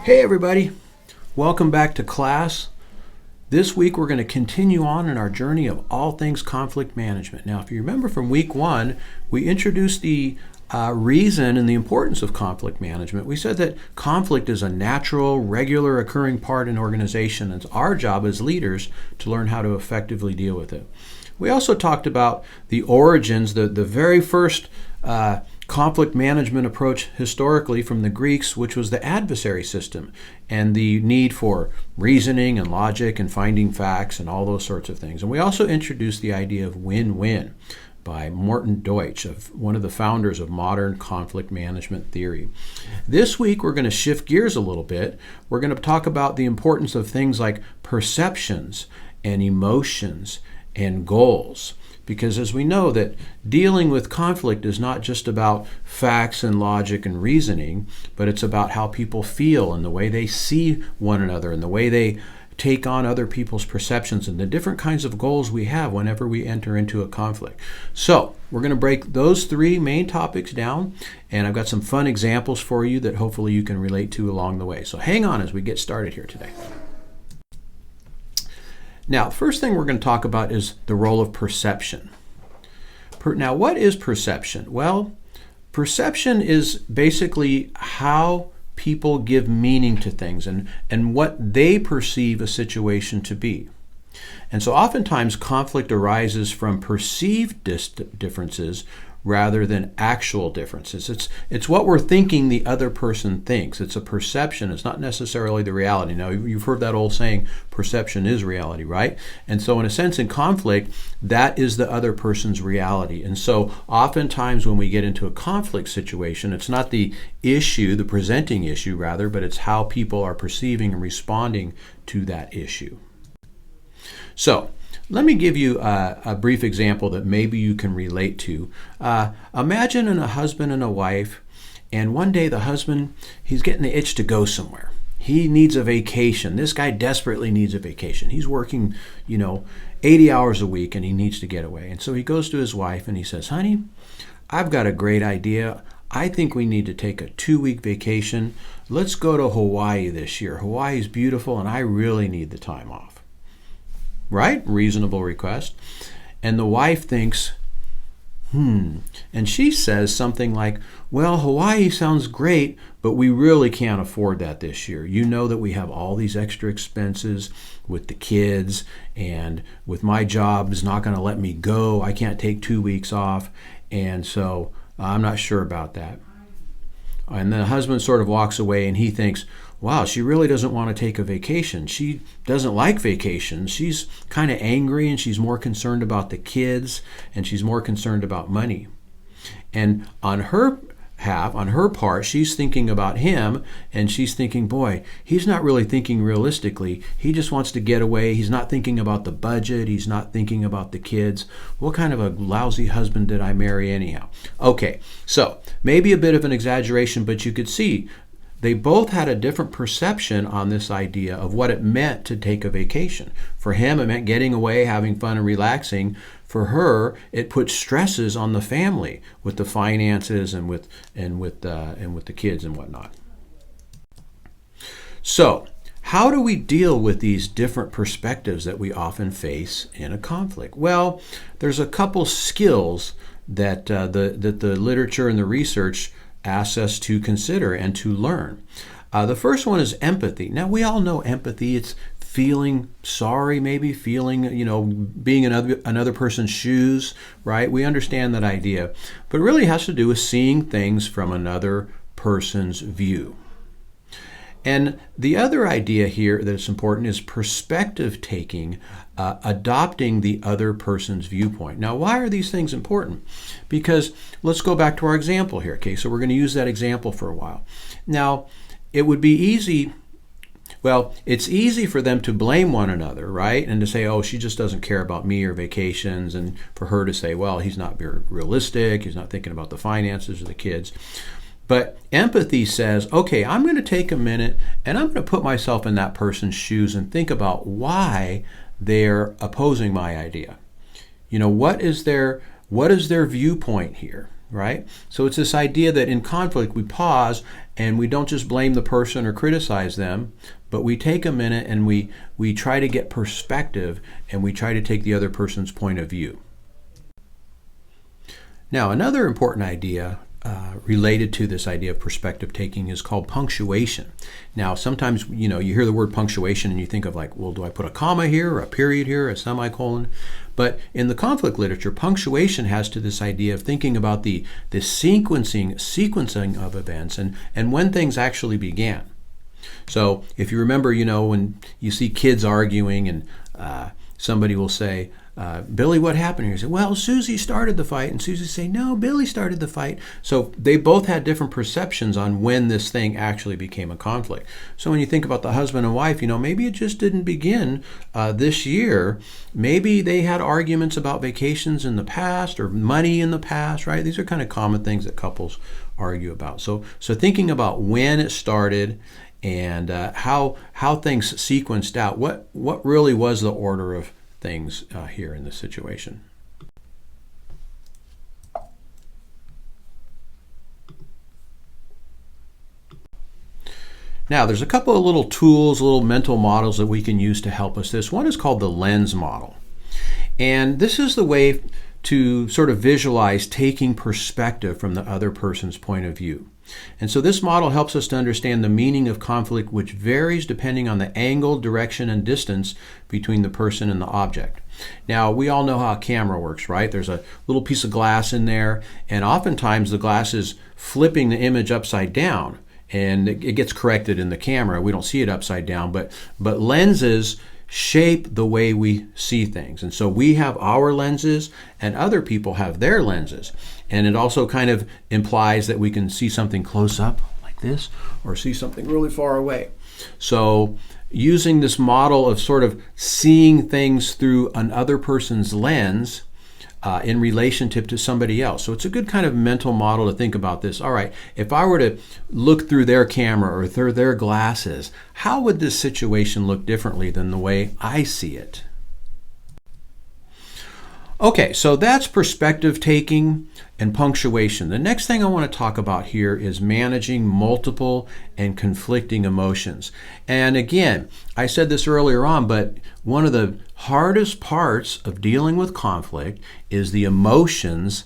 Hey everybody, welcome back to class. This week we're going to continue on in our journey of all things conflict management. Now, if you remember from week 1, we introduced the reason and the importance of conflict management. We said that conflict is a natural, regular occurring part in an organization, and it's our job as leaders to learn how to effectively deal with it. We also talked about the origins, the very first conflict management approach historically from the Greeks, which was the adversary system, and the need for reasoning and logic and finding facts and all those sorts of things. And we also introduced the idea of win-win by Morton Deutsch, one of the founders of modern conflict management theory. This week we're going to shift gears a little bit. We're going to talk about the importance of things like perceptions and emotions and goals. Because as we know that dealing with conflict is not just about facts and logic and reasoning, but it's about how people feel and the way they see one another and the way they take on other people's perceptions and the different kinds of goals we have whenever we enter into a conflict. So we're going to break those 3 main topics down, and I've got some fun examples for you that hopefully you can relate to along the way. So hang on as we get started here today. Now, first thing we're going to talk about is the role of perception. Now, what is perception? Well, perception is basically how people give meaning to things and what they perceive a situation to be. And so oftentimes conflict arises from perceived differences rather than actual differences. It's what we're thinking the other person thinks. It's a perception. It's not necessarily the reality. Now, you've heard that old saying, perception is reality, right? And so in a sense, in conflict, that is the other person's reality. And so oftentimes when we get into a conflict situation, it's not the issue, the presenting issue rather, but it's how people are perceiving and responding to that issue. So, let me give you a brief example that maybe you can relate to. Imagine a husband and a wife, and one day the husband, he's getting the itch to go somewhere. He needs a vacation. This guy desperately needs a vacation. He's working, 80 hours a week, and he needs to get away. And so he goes to his wife and he says, "Honey, I've got a great idea. I think we need to take a 2-week vacation. Let's go to Hawaii this year. Hawaii's beautiful, and I really need the time off." Right? Reasonable request. And the wife thinks, and she says something like, "Well, Hawaii sounds great, but we really can't afford that this year. You know that we have all these extra expenses with the kids, and with my job is not going to let me go. I can't take 2 weeks off, and so I'm not sure about that." And the husband sort of walks away and he thinks, wow, she really doesn't want to take a vacation. She doesn't like vacations. She's kind of angry and she's more concerned about the kids and she's more concerned about money. And on her part, she's thinking about him and she's thinking, boy, he's not really thinking realistically. He just wants to get away. He's not thinking about the budget. He's not thinking about the kids. What kind of a lousy husband did I marry anyhow? Okay, so maybe a bit of an exaggeration, but you could see they both had a different perception on this idea of what it meant to take a vacation. For him, it meant getting away, having fun, and relaxing. For her, it put stresses on the family with the finances and with the kids and whatnot. So, how do we deal with these different perspectives that we often face in a conflict? Well, there's a couple skills that the literature and the research asks us to consider and to learn. The first one is empathy. Now, we all know empathy. It's feeling sorry, maybe feeling, being in another person's shoes, right? We understand that idea. But it really has to do with seeing things from another person's view. And the other idea here that's important is perspective taking, adopting the other person's viewpoint. Now, why are these things important? Because let's go back to our example here. Okay, so we're going to use that example for a while. Now, it would be easy, it's easy for them to blame one another, right? And to say, oh, she just doesn't care about me or vacations. And for her to say, well, he's not very realistic. He's not thinking about the finances or the kids. But empathy says, okay, I'm going to take a minute and I'm going to put myself in that person's shoes and think about why they're opposing my idea. What is their viewpoint here? right? So it's this idea that in conflict we pause and we don't just blame the person or criticize them, but we take a minute and we try to get perspective and we try to take the other person's point of view. Now, another important idea related to this idea of perspective taking is called punctuation. Now, sometimes, you hear the word punctuation and you think of like, well, do I put a comma here, or a period here, a semicolon? But in the conflict literature, punctuation has to this idea of thinking about the sequencing of events and when things actually began. So if you remember, when you see kids arguing and somebody will say, Billy, what happened here? You say, well, Susie started the fight. And Susie say, no, Billy started the fight. So they both had different perceptions on when this thing actually became a conflict. So when you think about the husband and wife, maybe it just didn't begin this year. Maybe they had arguments about vacations in the past or money in the past, right? These are kind of common things that couples argue about. So thinking about when it started and how things sequenced out, what really was the order of things here in this situation. Now, there's a couple of little tools, little mental models that we can use to help us. This one is called the lens model. And this is the way to sort of visualize taking perspective from the other person's point of view. And so this model helps us to understand the meaning of conflict, which varies depending on the angle, direction, and distance between the person and the object. Now, we all know how a camera works, right? There's a little piece of glass in there, and oftentimes the glass is flipping the image upside down, and it gets corrected in the camera. We don't see it upside down, but lenses shape the way we see things. And so we have our lenses and other people have their lenses. And it also kind of implies that we can see something close up like this or see something really far away. So using this model of sort of seeing things through another person's lens in relationship to somebody else. So it's a good kind of mental model to think about this. All right, if I were to look through their camera or through their glasses, how would this situation look differently than the way I see it? Okay, so that's perspective taking and punctuation. The next thing I want to talk about here is managing multiple and conflicting emotions. And again, I said this earlier on, but one of the hardest parts of dealing with conflict is the emotions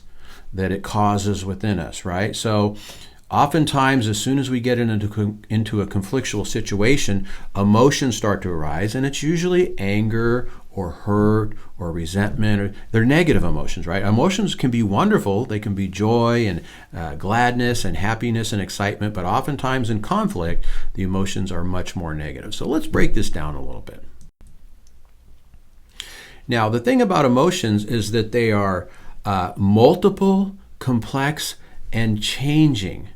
that it causes within us, right? So oftentimes, as soon as we get into a conflictual situation, emotions start to arise, and it's usually anger or hurt or resentment, or they're negative emotions, right? Emotions can be wonderful. They can be joy and gladness and happiness and excitement, but oftentimes in conflict, the emotions are much more negative. So let's break this down a little bit. Now, the thing about emotions is that they are multiple, complex, and changing.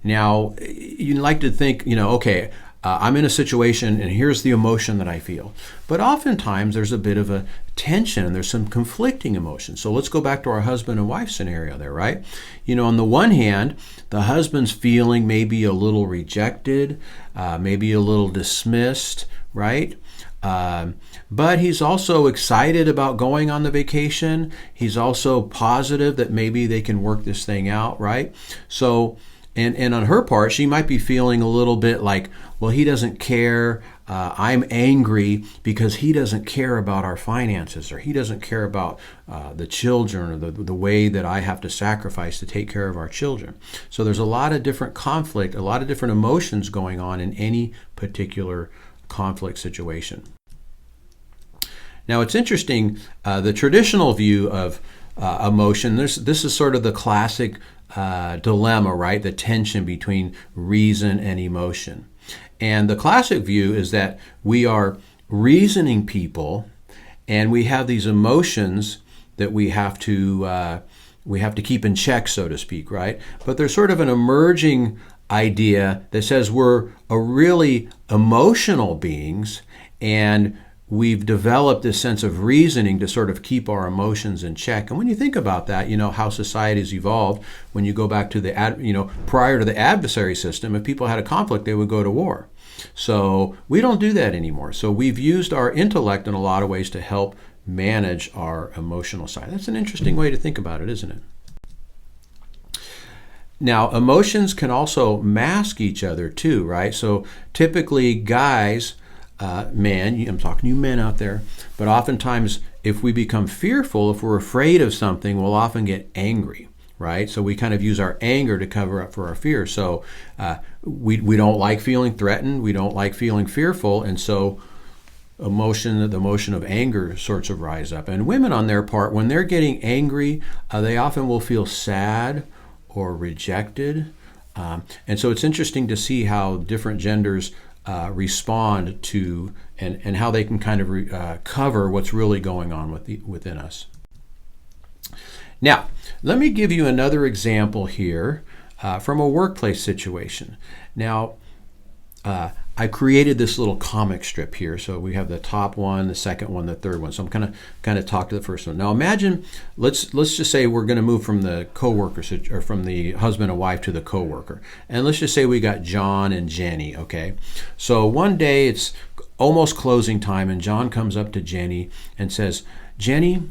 Now, you like to think, okay, I'm in a situation and here's the emotion that I feel. But oftentimes there's a bit of a tension and there's some conflicting emotions. So let's go back to our husband and wife scenario there, right? On the one hand, the husband's feeling maybe a little rejected, maybe a little dismissed, right? But he's also excited about going on the vacation. He's also positive that maybe they can work this thing out, right? So, and on her part, she might be feeling a little bit like, well, he doesn't care. I'm angry because he doesn't care about our finances, or he doesn't care about the children, or the way that I have to sacrifice to take care of our children. So there's a lot of different conflict, a lot of different emotions going on in any particular conflict situation. Now, it's interesting, the traditional view of emotion, this is sort of the classic dilemma, right? The tension between reason and emotion. And the classic view is that we are reasoning people and we have these emotions that we have to keep in check, so to speak, right? But there's sort of an emerging idea that says we're a really emotional beings, and we've developed this sense of reasoning to sort of keep our emotions in check. And when you think about that, how society's evolved, when you go back to prior to the adversary system, if people had a conflict, they would go to war. So we don't do that anymore. So we've used our intellect in a lot of ways to help manage our emotional side. That's an interesting way to think about it, isn't it? Now, emotions can also mask each other too, right? So typically guys, men, I'm talking to you men out there, but oftentimes if we become fearful, if we're afraid of something, we'll often get angry, right? So we kind of use our anger to cover up for our fear. So we don't like feeling threatened, we don't like feeling fearful, and so the emotion of anger sorts of rise up. And women on their part, when they're getting angry, they often will feel sad or rejected. And so it's interesting to see how different genders respond to and how they can kind of cover what's really going on within us. Now, let me give you another example here from a workplace situation. Now, I created this little comic strip here. So we have the top one, the second one, the third one. So I'm kind of talk to the first one. Now imagine, let's just say we're going to move from the coworker or from the husband and wife to the coworker, and let's just say we got John and Jenny. Okay, so one day it's almost closing time, and John comes up to Jenny and says, "Jenny,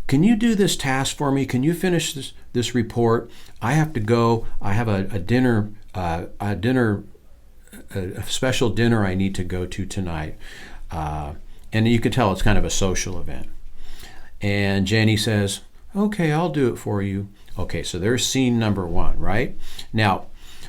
can you do this task for me? Can you finish this report? I have to go. I have a special dinner I need to go to tonight." And you can tell it's kind of a social event. And Jenny says, "Okay, I'll do it for you." Okay, so there's scene number one, right? Now,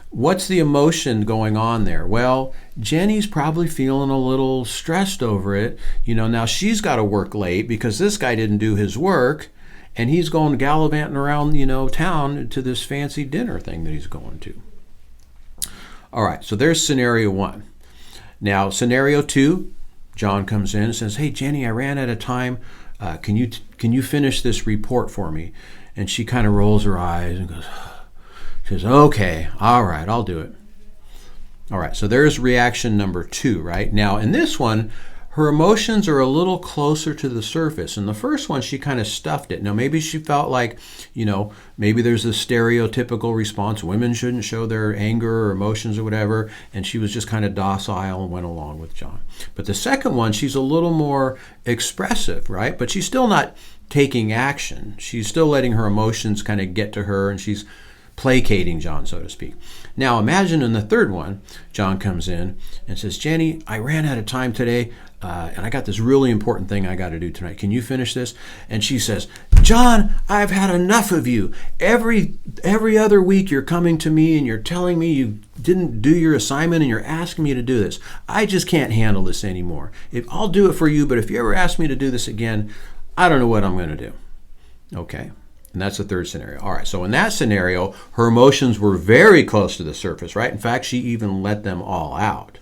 what's the emotion going on there? Well, Jenny's probably feeling a little stressed over it. Now she's got to work late because this guy didn't do his work, and he's going gallivanting around, town to this fancy dinner thing that he's going to. All right, so there's scenario one. Now, scenario two, John comes in and says, "Hey, Jenny, I ran out of time. Can you finish this report for me?" And she kind of rolls her eyes and she says, "Okay, all right, I'll do it." All right, so there's reaction number two, right? Now, in this one, her emotions are a little closer to the surface. In the first one, she kind of stuffed it. Now, maybe she felt like, maybe there's a stereotypical response. Women shouldn't show their anger or emotions or whatever. And she was just kind of docile and went along with John. But the second one, she's a little more expressive, right? But she's still not taking action. She's still letting her emotions kind of get to her, and she's placating John, so to speak. Now, imagine in the third one, John comes in and says, "Jenny, I ran out of time today. And I got this really important thing I got to do tonight. Can you finish this?" And she says, "John, I've had enough of you. Every other week you're coming to me and you're telling me you didn't do your assignment and you're asking me to do this. I just can't handle this anymore. I'll do it for you, but if you ever ask me to do this again, I don't know what I'm going to do." Okay. And that's the third scenario. All right. So in that scenario, her emotions were very close to the surface, right? In fact, she even let them all out.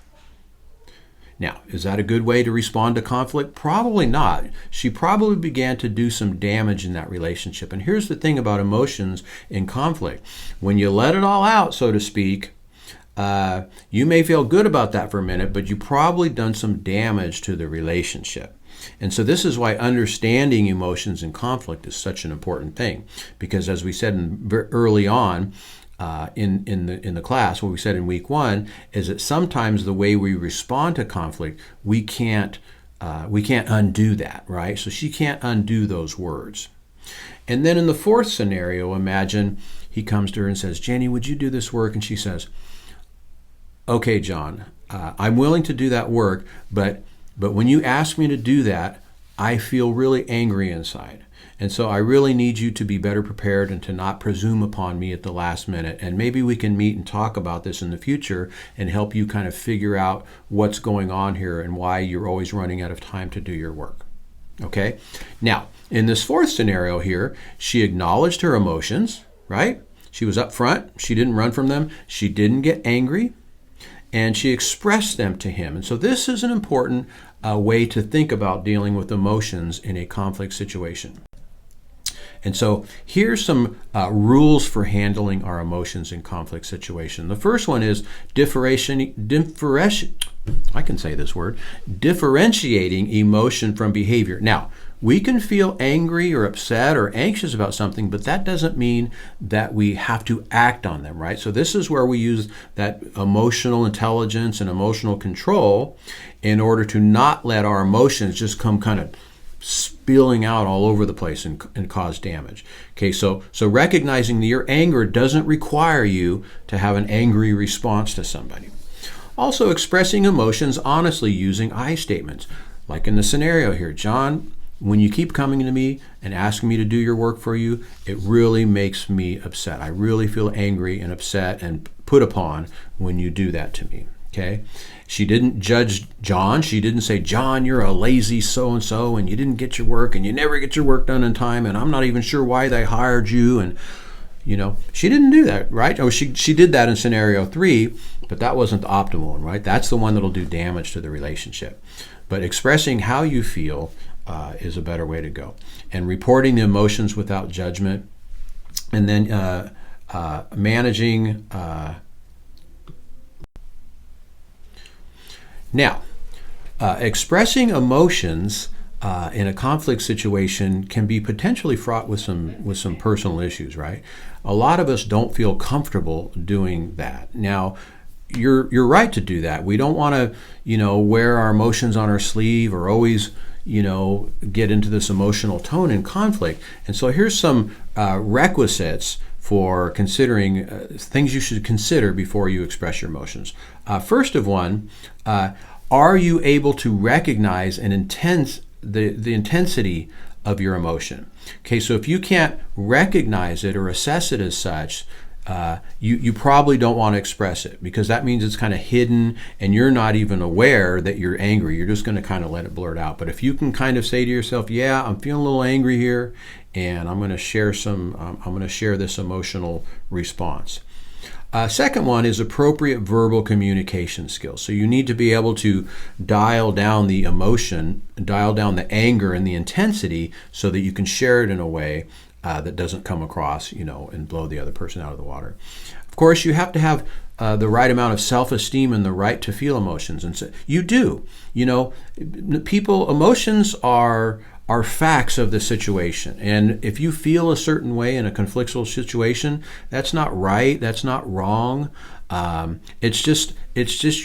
Now, is that a good way to respond to conflict? Probably not. She probably began to do some damage in that relationship. And here's the thing about emotions in conflict. When you let it all out, so to speak, you may feel good about that for a minute, but you probably done some damage to the relationship. And so this is why understanding emotions in conflict is such an important thing. Because as we said early on, in the class, what we said in week one is that sometimes the way we respond to conflict, we can't undo that, right? So she can't undo those words. And then in the fourth scenario, imagine he comes to her and says, "Jenny, would you do this work?" And she says, "Okay, John, I'm willing to do that work, but when you ask me to do that, I feel really angry inside. And so I really need you to be better prepared and to not presume upon me at the last minute. And maybe we can meet and talk about this in the future and help you kind of figure out what's going on here and why you're always running out of time to do your work." Okay? Now, in this fourth scenario here, she acknowledged her emotions, right? She was up front. She didn't run from them. She didn't get angry. And she expressed them to him. And so this is an important way to think about dealing with emotions in a conflict situation. And so here's some rules for handling our emotions in conflict situation. The first one is differentiating emotion from behavior. Now, we can feel angry or upset or anxious about something, but that doesn't mean that we have to act on them, right? So this is where we use that emotional intelligence and emotional control in order to not let our emotions just come kind of spilling out all over the place and cause damage. Okay, so recognizing that your anger doesn't require you to have an angry response to somebody. Also, expressing emotions honestly using I statements. Like in the scenario here, John, when you keep coming to me and asking me to do your work for you, it really makes me upset. I really feel angry and upset and put upon when you do that to me. Okay? She didn't judge John. She didn't say, John, you're a lazy so-and-so and you didn't get your work and you never get your work done in time and I'm not even sure why they hired you. And, she didn't do that, right? Or she did that in scenario 3, but that wasn't the optimal one, right? That's the one that'll do damage to the relationship. But expressing how you feel is a better way to go. And reporting the emotions without judgment. And then managing... Now, expressing emotions in a conflict situation can be potentially fraught with some personal issues, right? A lot of us don't feel comfortable doing that. Now, you're right to do that. We don't want to, wear our emotions on our sleeve or always, get into this emotional tone in conflict. And so here's some requisites for considering things you should consider before you express your emotions. First of one, are you able to recognize the intensity of your emotion? Okay, so if you can't recognize it or assess it as such, you probably don't want to express it because that means it's kind of hidden and you're not even aware that you're angry. You're just going to kind of let it blurt out. But if you can kind of say to yourself, yeah, I'm feeling a little angry here and I'm going to share this emotional response. Second one is appropriate verbal communication skills. So you need to be able to dial down the emotion, dial down the anger and the intensity so that you can share it in a way that doesn't come across, and blow the other person out of the water. Of course, you have to have the right amount of self-esteem and the right to feel emotions. And so you do. Emotions are facts of the situation. And if you feel a certain way in a conflictual situation, that's not right, that's not wrong. It's just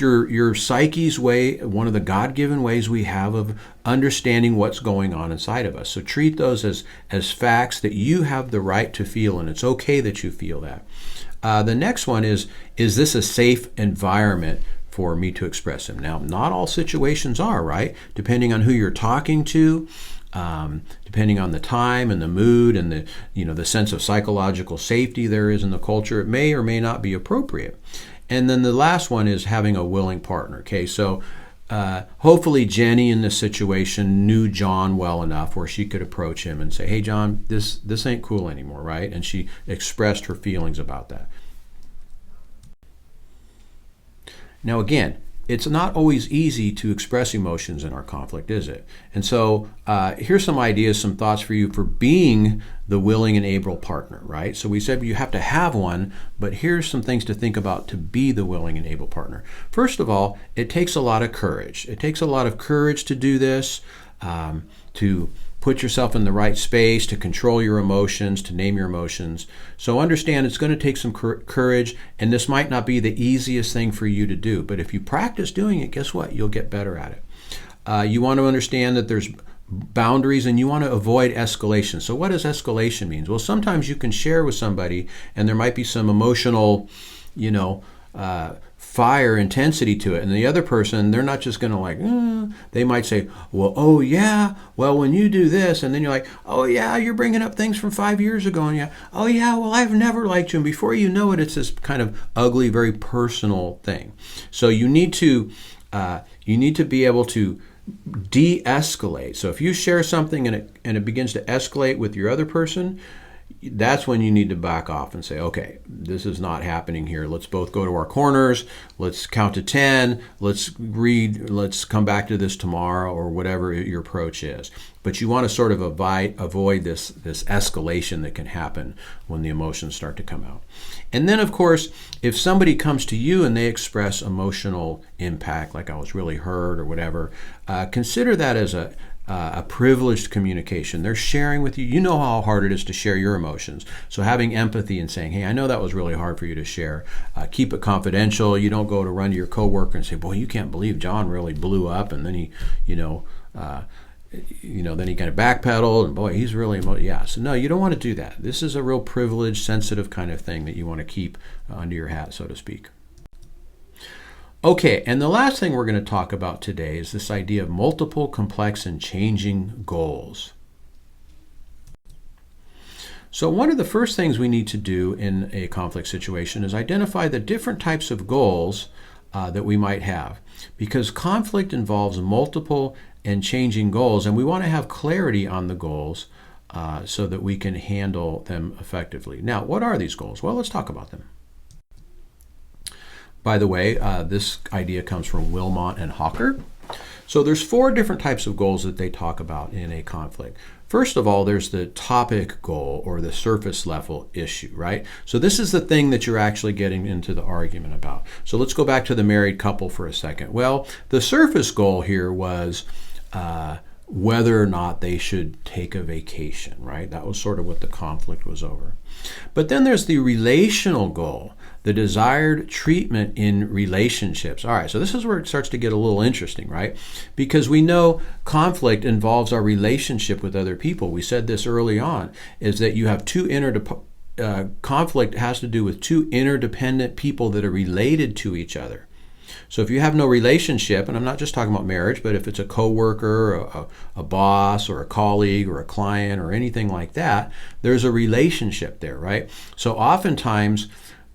your psyche's way, one of the God-given ways we have of understanding what's going on inside of us. So treat those as facts that you have the right to feel, and it's okay that you feel that. The next one is this a safe environment for me to express them? Now, not all situations are, right? Depending on who you're talking to, depending on the time and the mood and the sense of psychological safety there is in the culture, it may or may not be appropriate. And then the last one is having a willing partner. Okay, so hopefully Jenny in this situation knew John well enough where she could approach him and say, hey John, this ain't cool anymore, right? And she expressed her feelings about that. Now again, it's not always easy to express emotions in our conflict, is it? And so here's some ideas, some thoughts for you for being the willing and able partner, right? So we said you have to have one, but here's some things to think about to be the willing and able partner. First of all, it takes a lot of courage. It takes a lot of courage to do this, to put yourself in the right space, to control your emotions, to name your emotions. So understand it's going to take some courage, and this might not be the easiest thing for you to do. But if you practice doing it, guess what? You'll get better at it. You want to understand that there's boundaries and you want to avoid escalation. So what does escalation mean? Well, sometimes you can share with somebody and there might be some emotional, fire intensity to it. And the other person, they're not just going to they might say, well, oh yeah, well, when you do this, and then you're like, oh yeah, you're bringing up things from 5 years ago. And yeah, oh yeah, well, I've never liked you. And before you know it, it's this kind of ugly, very personal thing. So you need to be able to de-escalate. So if you share something and it begins to escalate with your other person, that's when you need to back off and say, okay, this is not happening here. Let's both go to our corners. Let's count to 10. Let's come back to this tomorrow, or whatever your approach is. But you want to sort of avoid this escalation that can happen when the emotions start to come out. And then, of course, if somebody comes to you and they express emotional impact, like I was really hurt or whatever, consider that as a privileged communication. They're sharing with you. You know how hard it is to share your emotions. So having empathy and saying, hey, I know that was really hard for you to share. Keep it confidential. You don't go to run to your coworker and say, boy, you can't believe John really blew up. And then he, then he kind of backpedaled, and boy, he's really yeah. So no, you don't want to do that. This is a real privileged, sensitive kind of thing that you want to keep under your hat, so to speak. Okay, and the last thing we're going to talk about today is this idea of multiple, complex, and changing goals. So one of the first things we need to do in a conflict situation is identify the different types of goals that we might have, because conflict involves multiple and changing goals, and we want to have clarity on the goals so that we can handle them effectively. Now, what are these goals? Well, let's talk about them. By the way, this idea comes from Wilmot and Hawker. So there's 4 different types of goals that they talk about in a conflict. First of all, there's the topic goal, or the surface level issue, right? So this is the thing that you're actually getting into the argument about. So let's go back to the married couple for a second. Well, the surface goal here was whether or not they should take a vacation, right? That was sort of what the conflict was over. But then there's the relational goal, the desired treatment in relationships. All right, so this is where it starts to get a little interesting, right? Because we know conflict involves our relationship with other people. We said this early on, is that you have conflict has to do with 2 interdependent people that are related to each other. So if you have no relationship, and I'm not just talking about marriage, but if it's a coworker, a boss, or a colleague, or a client, or anything like that, there's a relationship there, right? So oftentimes,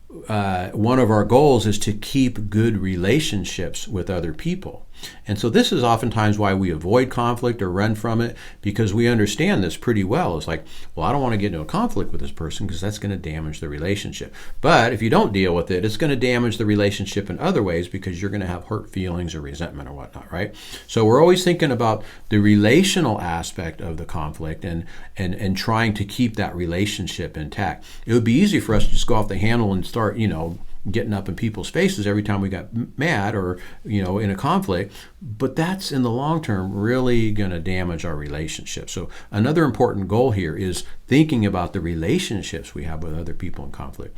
one of our goals is to keep good relationships with other people. And so this is oftentimes why we avoid conflict or run from it, because we understand this pretty well. It's like, well, I don't want to get into a conflict with this person because that's going to damage the relationship. But if you don't deal with it, it's going to damage the relationship in other ways because you're going to have hurt feelings or resentment or whatnot, right? So we're always thinking about the relational aspect of the conflict and trying to keep that relationship intact. It would be easy for us to just go off the handle and start, getting up in people's faces every time we got mad or, in a conflict. But that's, in the long term, really going to damage our relationship. So another important goal here is thinking about the relationships we have with other people in conflict.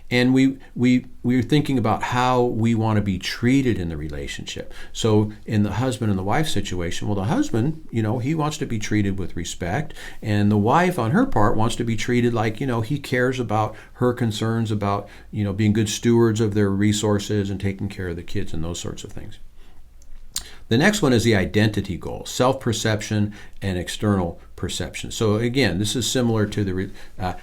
And we're thinking about how we want to be treated in the relationship. So in the husband and the wife situation, well, the husband, he wants to be treated with respect, and the wife on her part wants to be treated like, he cares about her concerns about, being good stewards of their resources and taking care of the kids and those sorts of things. The next one is the identity goal, self-perception and external perception. So again, this is similar to the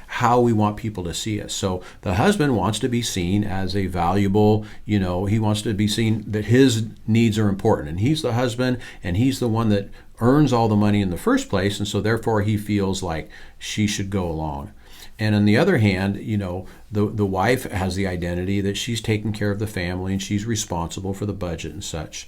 how we want people to see us. So the husband wants to be seen as a valuable, he wants to be seen that his needs are important, and he's the husband, and he's the one that earns all the money in the first place, and so therefore he feels like she should go along. And on the other hand, the wife has the identity that she's taking care of the family and she's responsible for the budget and such.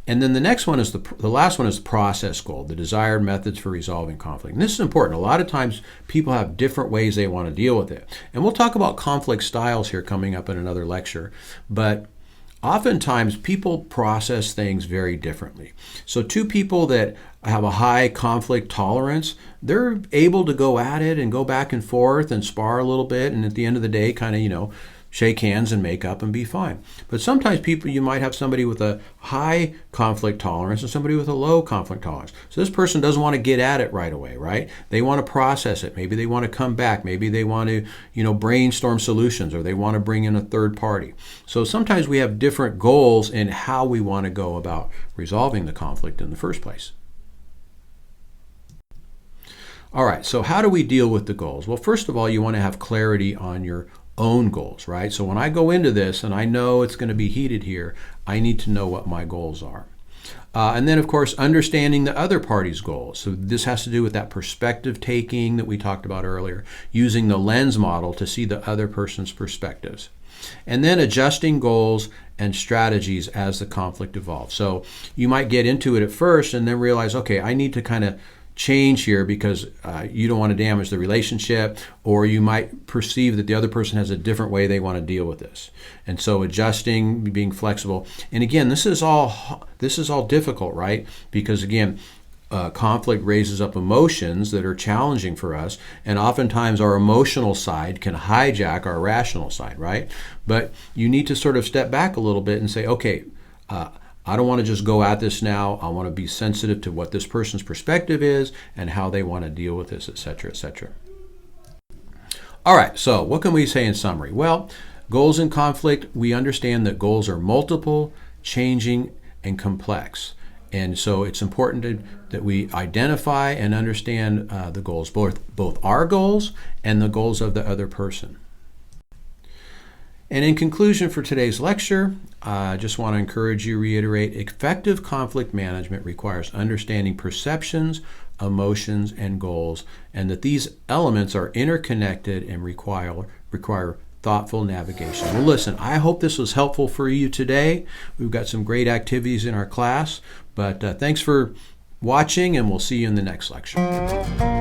And then the next one is the last one is the process goal, the desired methods for resolving conflict. And this is important. A lot of times people have different ways they want to deal with it. And we'll talk about conflict styles here coming up in another lecture. But oftentimes people process things very differently. So 2 people that have a high conflict tolerance, they're able to go at it and go back and forth and spar a little bit, and at the end of the day kind of, shake hands and make up and be fine. But sometimes you might have somebody with a high conflict tolerance and somebody with a low conflict tolerance. So this person doesn't want to get at it right away, right? They want to process it. Maybe they want to come back. Maybe they want to, brainstorm solutions, or they want to bring in a third party. So sometimes we have different goals in how we want to go about resolving the conflict in the first place. All right, so how do we deal with the goals? Well, first of all, you want to have clarity on your own goals, right? So when I go into this and I know it's going to be heated here, I need to know what my goals are. And then, of course, understanding the other party's goals. So this has to do with that perspective taking that we talked about earlier, using the lens model to see the other person's perspectives. And then adjusting goals and strategies as the conflict evolves. So you might get into it at first and then realize, okay, I need to kind of change here because you don't want to damage the relationship, or you might perceive that the other person has a different way they want to deal with this. And so adjusting, being flexible. And again, this is all difficult, right? Because again, conflict raises up emotions that are challenging for us, and oftentimes our emotional side can hijack our rational side, right? But you need to sort of step back a little bit and say, okay, I don't want to just go at this now. I want to be sensitive to what this person's perspective is and how they want to deal with this, etc., etc. All right, so what can we say in summary? Well, goals in conflict, we understand that goals are multiple, changing, and complex. And so it's important that we identify and understand the goals, both our goals and the goals of the other person. And in conclusion for today's lecture, I just want to encourage you to reiterate, effective conflict management requires understanding perceptions, emotions, and goals, and that these elements are interconnected and require thoughtful navigation. Well, listen, I hope this was helpful for you today. We've got some great activities in our class, but thanks for watching, and we'll see you in the next lecture.